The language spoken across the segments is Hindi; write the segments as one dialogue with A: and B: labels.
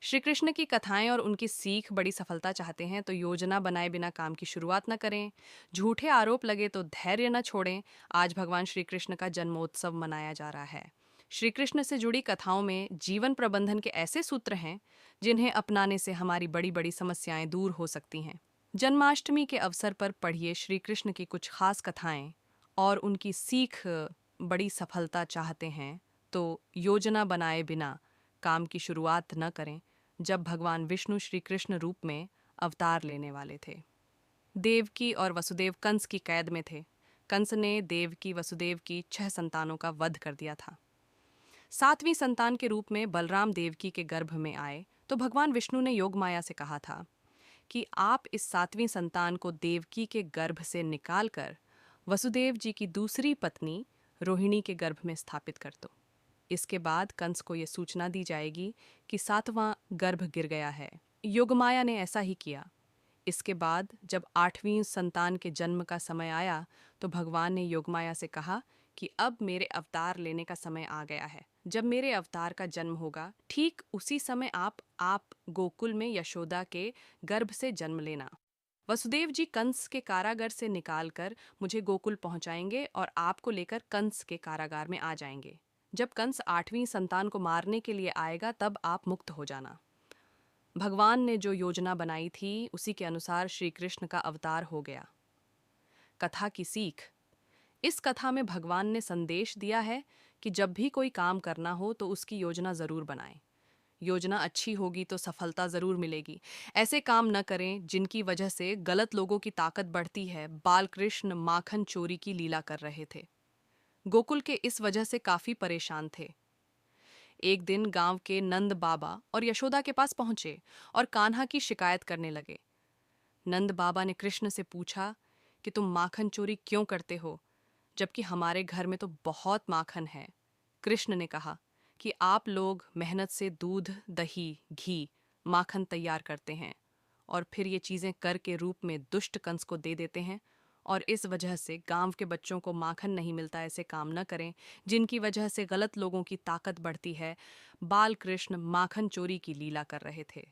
A: श्री कृष्ण की कथाएं और उनकी सीख बड़ी सफलता चाहते हैं तो योजना बनाए बिना काम की शुरुआत न करें। झूठे आरोप लगे तो धैर्य न छोड़ें। आज भगवान श्री कृष्ण का जन्मोत्सव मनाया जा रहा है। श्री कृष्ण से जुड़ी कथाओं में जीवन प्रबंधन के ऐसे सूत्र हैं जिन्हें अपनाने से हमारी बड़ी बड़ी समस्याएं दूर हो सकती हैं। जन्माष्टमी के अवसर पर पढ़िए श्री कृष्ण की कुछ खास कथाएं और उनकी सीख। बड़ी सफलता चाहते हैं तो योजना बनाए बिना काम की शुरुआत न करें। जब भगवान विष्णु श्री कृष्ण रूप में अवतार लेने वाले थे, देवकी और वसुदेव कंस की कैद में थे। कंस ने देवकी वसुदेव की 6 संतानों का वध कर दिया था। 7वीं संतान के रूप में बलराम देवकी के गर्भ में आए तो भगवान विष्णु ने योगमाया से कहा था कि आप इस 7वीं संतान को देवकी के गर्भ से निकालकर वसुदेव जी की दूसरी पत्नी रोहिणी के गर्भ में स्थापित कर दो। इसके बाद कंस को यह सूचना दी जाएगी कि 7वां गर्भ गिर गया है। योगमाया ने ऐसा ही किया। इसके बाद जब 8वीं संतान के जन्म का समय आया तो भगवान ने योगमाया से कहा कि अब मेरे अवतार लेने का समय आ गया है। जब मेरे अवतार का जन्म होगा ठीक उसी समय आप गोकुल में यशोदा के गर्भ से जन्म लेना। वसुदेव जी कंस के कारागार से निकालकर मुझे गोकुल पहुंचाएंगे और आपको लेकर कंस के कारागार में आ जाएंगे। जब कंस 8वीं संतान को मारने के लिए आएगा तब आप मुक्त हो जाना। भगवान ने जो योजना बनाई थी उसी के अनुसार श्री कृष्ण का अवतार हो गया। कथा की सीख। इस कथा में भगवान ने संदेश दिया है कि जब भी कोई काम करना हो तो उसकी योजना जरूर बनाएं। योजना अच्छी होगी तो सफलता जरूर मिलेगी। ऐसे काम न करें जिनकी वजह से गलत लोगों की ताकत बढ़ती है। बाल कृष्ण माखन चोरी की लीला कर रहे थे। गोकुल के इस वजह से काफी परेशान थे। एक दिन गांव के नंद बाबा और यशोदा के पास पहुंचे और कान्हा की शिकायत करने लगे। नंद बाबा ने कृष्ण से पूछा कि तुम माखन चोरी क्यों करते हो, जबकि हमारे घर में तो बहुत माखन है। कृष्ण ने कहा कि आप लोग मेहनत से दूध, दही, घी, माखन तैयार करते हैं और फिर ये चीजें कर के रूप में दुष्ट कंस को दे देते हैं और इस वजह से गांव के बच्चों को माखन नहीं मिलता। ऐसे काम न करें जिनकी वजह से गलत लोगों की ताकत बढ़ती है। बाल कृष्ण माखन चोरी की लीला कर रहे थे।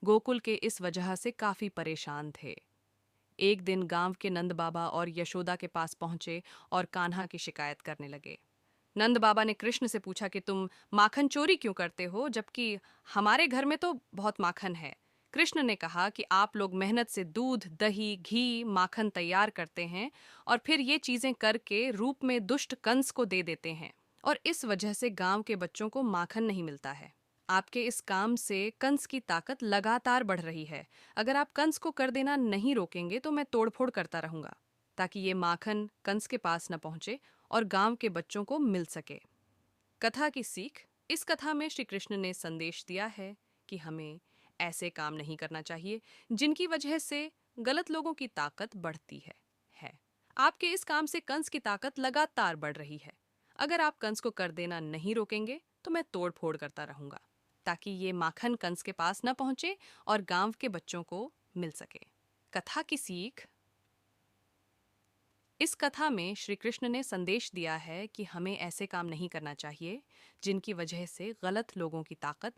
A: गोकुल के इस वजह से काफी परेशान थे। एक दिन गांव के नंद बाबा और यशोदा के पास पहुंचे और कान्हा की शिकायत करने लगे। नंद बाबा ने कृष्ण से पूछा कि तुम माखन चोरी क्यों करते हो, जबकि हमारे घर में तो बहुत माखन है। कृष्ण ने कहा कि आप लोग मेहनत से दूध, दही, घी, माखन तैयार करते हैं और फिर ये चीजें करके रूप में दुष्ट कंस को दे देते हैं और इस वजह से गांव के बच्चों को माखन नहीं मिलता है। आपके इस काम से कंस की ताकत लगातार बढ़ रही है। अगर आप कंस को कर देना नहीं रोकेंगे तो मैं तोड़फोड़ करता रहूंगा ताकि ये माखन कंस के पास न पहुंचे और गांव के बच्चों को मिल सके। कथा की सीख। इस कथा में श्री कृष्ण ने संदेश दिया है कि हमें ऐसे काम नहीं करना चाहिए जिनकी वजह से गलत लोगों की ताकत बढ़ती है। आपके इस काम से कंस की ताकत लगातार बढ़ रही है। अगर आप कंस को कर देना नहीं रोकेंगे तो मैं तोड़ फोड़ करता रहूंगा ताकि ये माखन कंस के पास न पहुंचे और गांव के बच्चों को मिल सके। कथा की सीख। इस कथा में श्री कृष्ण ने संदेश दिया है कि हमें ऐसे काम नहीं करना चाहिए जिनकी वजह से गलत लोगों की ताकत